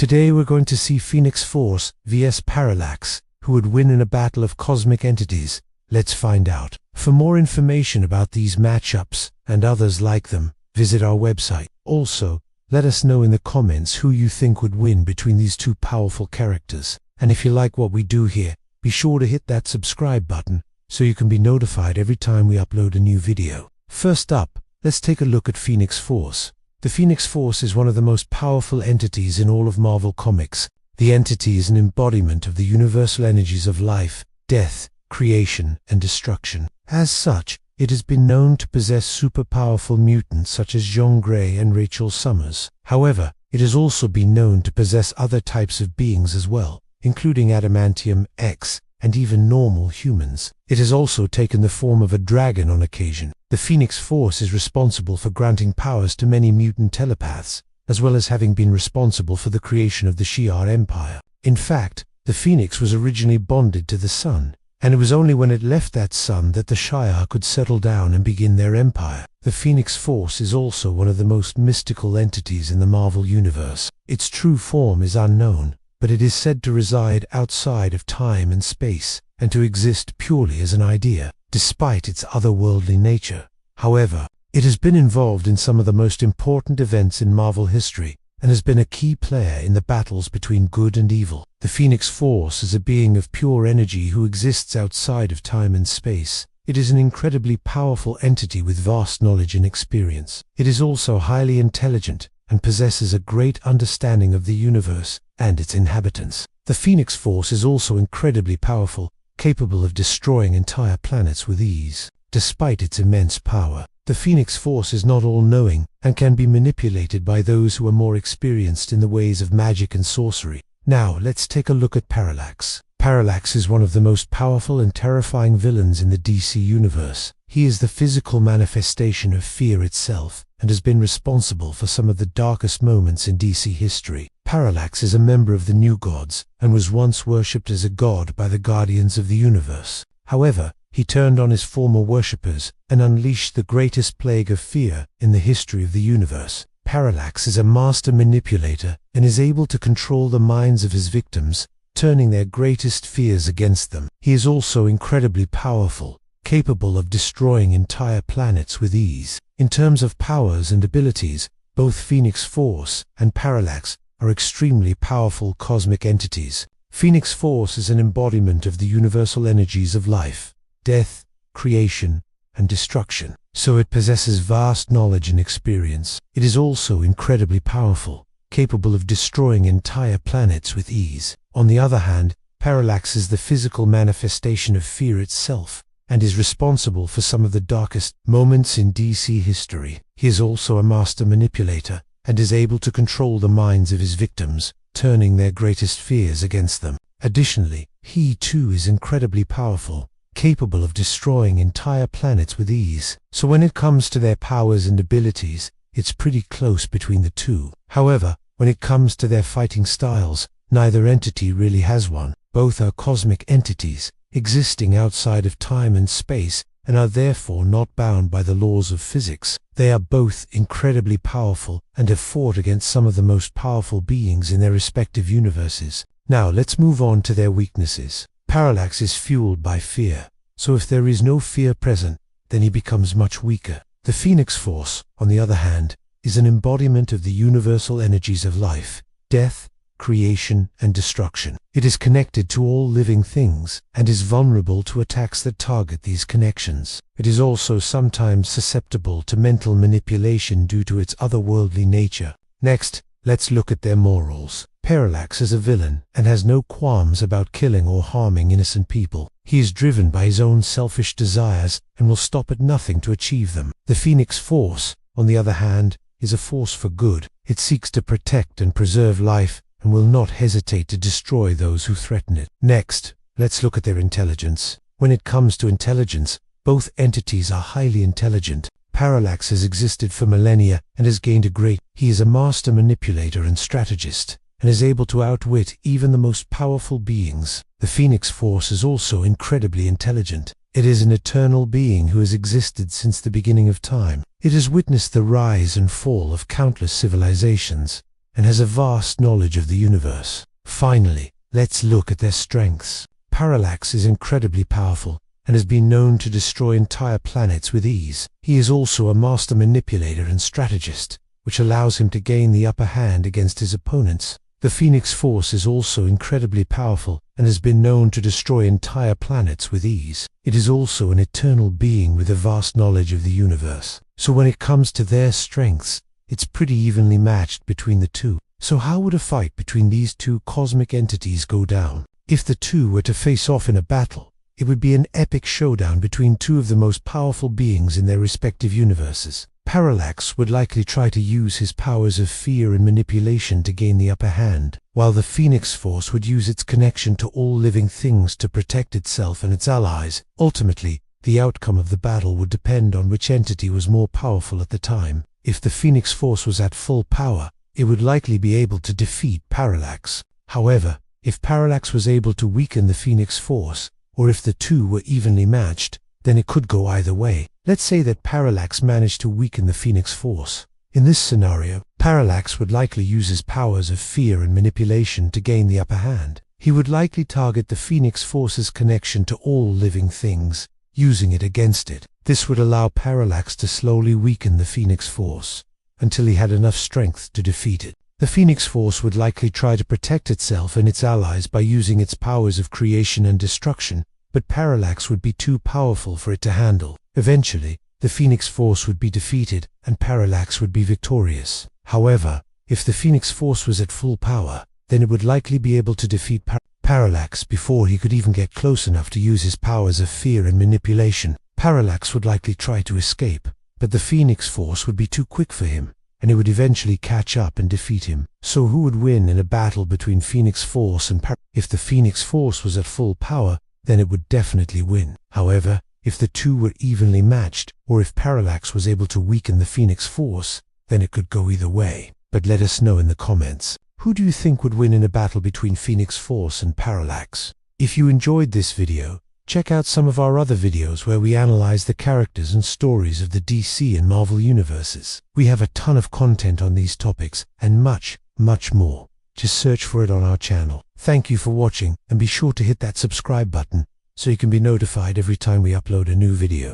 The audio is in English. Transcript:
Today we're going to see Phoenix Force vs Parallax. Who would win in a battle of cosmic entities? Let's find out. For more information about these matchups and others like them, visit our website. Also, let us know in the comments who you think would win between these two powerful characters. And if you like what we do here, be sure to hit that subscribe button so you can be notified every time we upload a new video. First up, let's take a look at Phoenix Force. The Phoenix Force is one of the most powerful entities in all of Marvel Comics. The entity is an embodiment of the universal energies of life, death, creation, and destruction. As such, it has been known to possess super powerful mutants such as Jean Grey and Rachel Summers. However, it has also been known to possess other types of beings as well, including Adamantium X and even normal humans. It has also taken the form of a dragon on occasion. The Phoenix Force is responsible for granting powers to many mutant telepaths, as well as having been responsible for the creation of the Shi'ar Empire. In fact, the Phoenix was originally bonded to the sun, and it was only when it left that sun that the Shi'ar could settle down and begin their empire. The Phoenix Force is also one of the most mystical entities in the Marvel Universe. Its true form is unknown, but it is said to reside outside of time and space, and to exist purely as an idea, despite its otherworldly nature. However, it has been involved in some of the most important events in Marvel history, and has been a key player in the battles between good and evil. The Phoenix Force is a being of pure energy who exists outside of time and space. It is an incredibly powerful entity with vast knowledge and experience. It is also highly intelligent and possesses a great understanding of the universe and its inhabitants. The Phoenix Force is also incredibly powerful, capable of destroying entire planets with ease. Despite its immense power, the Phoenix Force is not all-knowing and can be manipulated by those who are more experienced in the ways of magic and sorcery. Now, let's take a look at Parallax. Parallax is one of the most powerful and terrifying villains in the DC universe. He is the physical manifestation of fear itself, and has been responsible for some of the darkest moments in DC history. Parallax is a member of the New Gods, and was once worshipped as a god by the Guardians of the Universe. However, he turned on his former worshippers and unleashed the greatest plague of fear in the history of the universe. Parallax is a master manipulator and is able to control the minds of his victims, turning their greatest fears against them. He is also incredibly powerful, capable of destroying entire planets with ease. In terms of powers and abilities, both Phoenix Force and Parallax are extremely powerful cosmic entities. Phoenix Force is an embodiment of the universal energies of life, death, creation, and destruction, so it possesses vast knowledge and experience. It is also incredibly powerful, capable of destroying entire planets with ease. On the other hand, Parallax is the physical manifestation of fear itself, and is responsible for some of the darkest moments in DC history. He is also a master manipulator, and is able to control the minds of his victims, turning their greatest fears against them. Additionally, he too is incredibly powerful, capable of destroying entire planets with ease. So when it comes to their powers and abilities, it's pretty close between the two. However, when it comes to their fighting styles, neither entity really has one. Both are cosmic entities, existing outside of time and space, and are therefore not bound by the laws of physics. They are both incredibly powerful and have fought against some of the most powerful beings in their respective universes. Now let's move on to their weaknesses. Parallax is fueled by fear, so if there is no fear present, then he becomes much weaker. The Phoenix Force, on the other hand, is an embodiment of the universal energies of life, death, creation, and destruction. It is connected to all living things, and is vulnerable to attacks that target these connections. It is also sometimes susceptible to mental manipulation due to its otherworldly nature. Next, let's look at their morals. Parallax is a villain, and has no qualms about killing or harming innocent people. He is driven by his own selfish desires, and will stop at nothing to achieve them. The Phoenix Force, on the other hand, is a force for good. It seeks to protect and preserve life, and will not hesitate to destroy those who threaten it. Next, let's look at their intelligence. When it comes to intelligence, both entities are highly intelligent. Parallax has existed for millennia and has gained a great. He is a master manipulator and strategist, and is able to outwit even the most powerful beings. The Phoenix Force is also incredibly intelligent. It is an eternal being who has existed since the beginning of time. It has witnessed the rise and fall of countless civilizations, and has a vast knowledge of the universe. Finally, let's look at their strengths. Parallax is incredibly powerful and has been known to destroy entire planets with ease. He is also a master manipulator and strategist, which allows him to gain the upper hand against his opponents. The Phoenix Force is also incredibly powerful and has been known to destroy entire planets with ease. It is also an eternal being with a vast knowledge of the universe. So when it comes to their strengths, it's pretty evenly matched between the two. So how would a fight between these two cosmic entities go down? If the two were to face off in a battle, it would be an epic showdown between two of the most powerful beings in their respective universes. Parallax would likely try to use his powers of fear and manipulation to gain the upper hand, while the Phoenix Force would use its connection to all living things to protect itself and its allies. Ultimately, the outcome of the battle would depend on which entity was more powerful at the time. If the Phoenix Force was at full power, it would likely be able to defeat Parallax. However, if Parallax was able to weaken the Phoenix Force, or if the two were evenly matched, then it could go either way. Let's say that Parallax managed to weaken the Phoenix Force. In this scenario, Parallax would likely use his powers of fear and manipulation to gain the upper hand. He would likely target the Phoenix Force's connection to all living things, using it against it. This would allow Parallax to slowly weaken the Phoenix Force, until he had enough strength to defeat it. The Phoenix Force would likely try to protect itself and its allies by using its powers of creation and destruction, but Parallax would be too powerful for it to handle. Eventually, the Phoenix Force would be defeated and Parallax would be victorious. However, if the Phoenix Force was at full power, then it would likely be able to defeat Parallax before he could even get close enough to use his powers of fear and manipulation. Parallax would likely try to escape, but the Phoenix Force would be too quick for him, and it would eventually catch up and defeat him. So who would win in a battle between Phoenix Force and Parallax? If the Phoenix Force was at full power, then it would definitely win. However, if the two were evenly matched, or if Parallax was able to weaken the Phoenix Force, then it could go either way. But let us know in the comments, who do you think would win in a battle between Phoenix Force and Parallax? If you enjoyed this video, check out some of our other videos where we analyze the characters and stories of the DC and Marvel universes. We have a ton of content on these topics and much, much more. Just search for it on our channel. Thank you for watching, and be sure to hit that subscribe button so you can be notified every time we upload a new video.